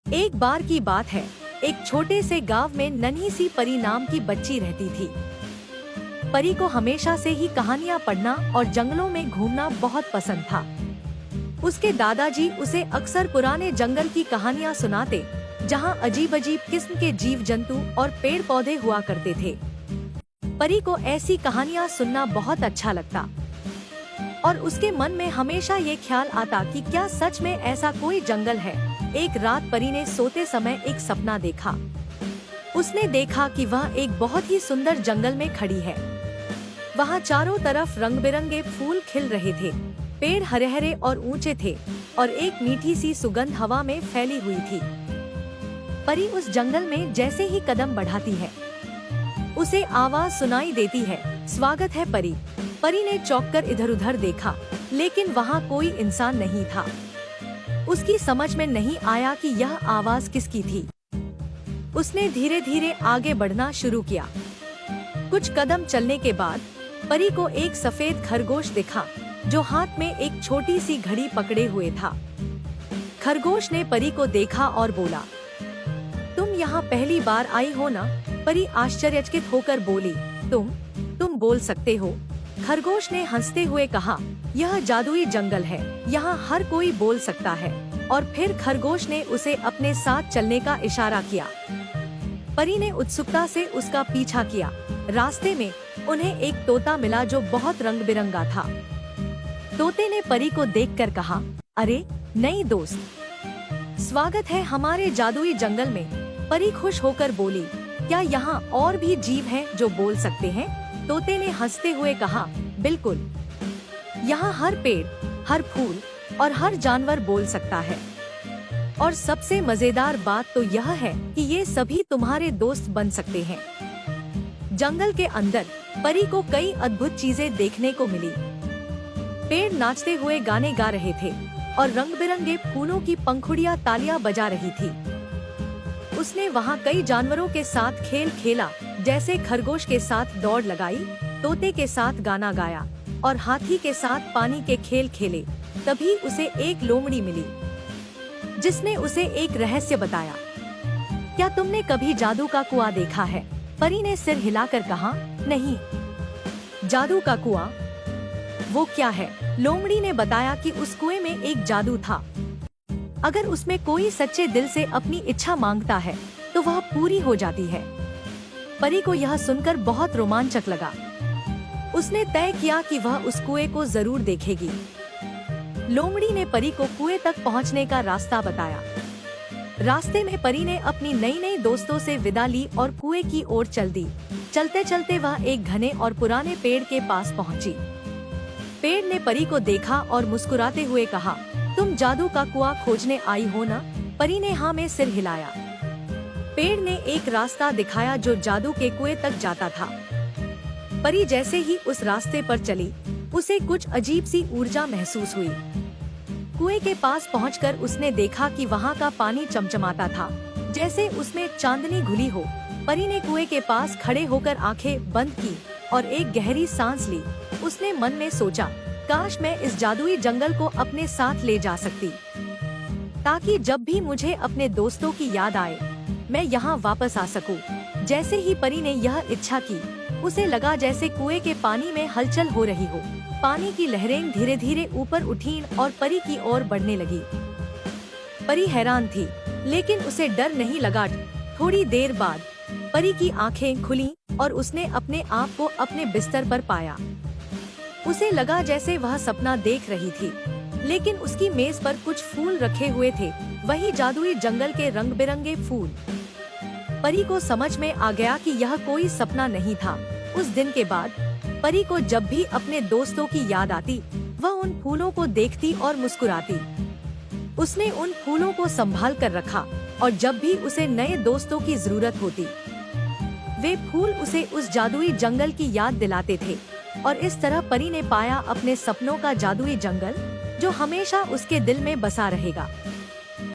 एक बार की बात है, एक छोटे से गांव में नन्ही सी परी नाम की बच्ची रहती थी। परी को हमेशा से ही कहानियां पढ़ना और जंगलों में घूमना बहुत पसंद था। उसके दादाजी उसे अक्सर पुराने जंगल की कहानियां सुनाते, जहां अजीब अजीब किस्म के जीव जंतु और पेड़ पौधे हुआ करते थे। परी को ऐसी कहानियां सुनना बहुत अच्छा लगता और उसके मन में हमेशा ये ख्याल आता कि क्या सच में ऐसा कोई जंगल है। एक रात परी ने सोते समय एक सपना देखा। उसने देखा कि वह एक बहुत ही सुंदर जंगल में खड़ी है। वहाँ चारों तरफ रंग बिरंगे फूल खिल रहे थे, पेड़ हरे हरे और ऊंचे थे और एक मीठी सी सुगंध हवा में फैली हुई थी। परी उस जंगल में जैसे ही कदम बढ़ाती है, उसे आवाज सुनाई देती है, स्वागत है परी। परी ने चौंककर इधर उधर देखा, लेकिन वहाँ कोई इंसान नहीं था। उसकी समझ में नहीं आया कि यह आवाज किसकी थी। उसने धीरे धीरे आगे बढ़ना शुरू किया। कुछ कदम चलने के बाद परी को एक सफेद खरगोश दिखा, जो हाथ में एक छोटी सी घड़ी पकड़े हुए था। खरगोश ने परी को देखा और बोला, तुम यहाँ पहली बार आई हो ना? परी आश्चर्यचकित होकर बोली, तुम बोल सकते हो? खरगोश ने हंसते हुए कहा, यह जादुई जंगल है, यहाँ हर कोई बोल सकता है। और फिर खरगोश ने उसे अपने साथ चलने का इशारा किया। परी ने उत्सुकता से उसका पीछा किया। रास्ते में उन्हें एक तोता मिला जो बहुत रंग बिरंगा था। तोते ने परी को देखकर कहा, अरे नई दोस्त, स्वागत है हमारे जादुई जंगल में। परी खुश होकर बोली, क्या यहाँ और भी जीव हैं जो बोल सकते हैं? तोते ने हंसते हुए कहा, बिल्कुल, यहाँ हर पेड़, हर फूल और हर जानवर बोल सकता है। और सबसे मजेदार बात तो यह है कि ये सभी तुम्हारे दोस्त बन सकते हैं। जंगल के अंदर परी को कई अद्भुत चीजें देखने को मिली। पेड़ नाचते हुए गाने गा रहे थे और रंग बिरंगे फूलों की पंखुड़ियां तालियां बजा रही थी। उसने वहाँ कई जानवरों के साथ खेल खेला, जैसे खरगोश के साथ दौड़ लगाई, तोते के साथ गाना गाया और हाथी के साथ पानी के खेल खेले। तभी उसे एक लोमड़ी मिली, जिसने उसे एक रहस्य बताया। क्या तुमने कभी जादू का कुआं देखा है? परी ने सिर हिलाकर कहा, नहीं। जादू का कुआं? वो क्या है? लोमड़ी ने बताया कि उस कुएं में एक जादू था। अगर उसमें कोई सच्चे दिल से अपनी इच्छा मांगता है तो वह पूरी हो जाती है। परी को यह सुनकर बहुत रोमांचक लगा। उसने तय किया कि वह उस कुएं को जरूर देखेगी। लोमड़ी ने परी को कुएं तक पहुंचने का रास्ता बताया। रास्ते में परी ने अपनी नई नई दोस्तों से विदा ली और कुएं की ओर चल दी। चलते चलते वह एक घने और पुराने पेड़ के पास पहुंची। पेड़ ने परी को देखा और मुस्कुराते हुए कहा, तुम जादू का कुआं खोजने आई हो ना? परी ने हाँ में सिर हिलाया। पेड़ ने एक रास्ता दिखाया जो जादू के कुएं तक जाता था। परी जैसे ही उस रास्ते पर चली, उसे कुछ अजीब सी ऊर्जा महसूस हुई। कुएं के पास पहुंचकर उसने देखा कि वहां का पानी चमचमाता था, जैसे उसमें चांदनी घुली हो। परी ने कुएं के पास खड़े होकर आंखें बंद की और एक गहरी सांस ली। उसने मन में सोचा, काश मैं इस जादुई जंगल को अपने साथ ले जा सकती, ताकि जब भी मुझे अपने दोस्तों की याद आए, मैं यहाँ वापस आ सकूं। जैसे ही परी ने यह इच्छा की, उसे लगा जैसे कुएं के पानी में हलचल हो रही हो। पानी की लहरें धीरे धीरे ऊपर उठीं और परी की ओर बढ़ने लगी। परी हैरान थी, लेकिन उसे डर नहीं लगा। थोड़ी देर बाद परी की आंखें खुलीं और उसने अपने आप को अपने बिस्तर पर पाया। उसे लगा जैसे वह सपना देख रही थी, लेकिन उसकी मेज पर कुछ फूल रखे हुए थे, वही जादुई जंगल के रंग बिरंगे फूल। परी को समझ में आ गया कि यह कोई सपना नहीं था। उस दिन के बाद परी को जब भी अपने दोस्तों की याद आती, वह उन फूलों को देखती और मुस्कुराती। उसने उन फूलों को संभाल कर रखा और जब भी उसे नए दोस्तों की जरूरत होती, वे फूल उसे उस जादुई जंगल की याद दिलाते थे। और इस तरह परी ने पाया अपने सपनों का जादुई जंगल, जो हमेशा उसके दिल में बसा रहेगा।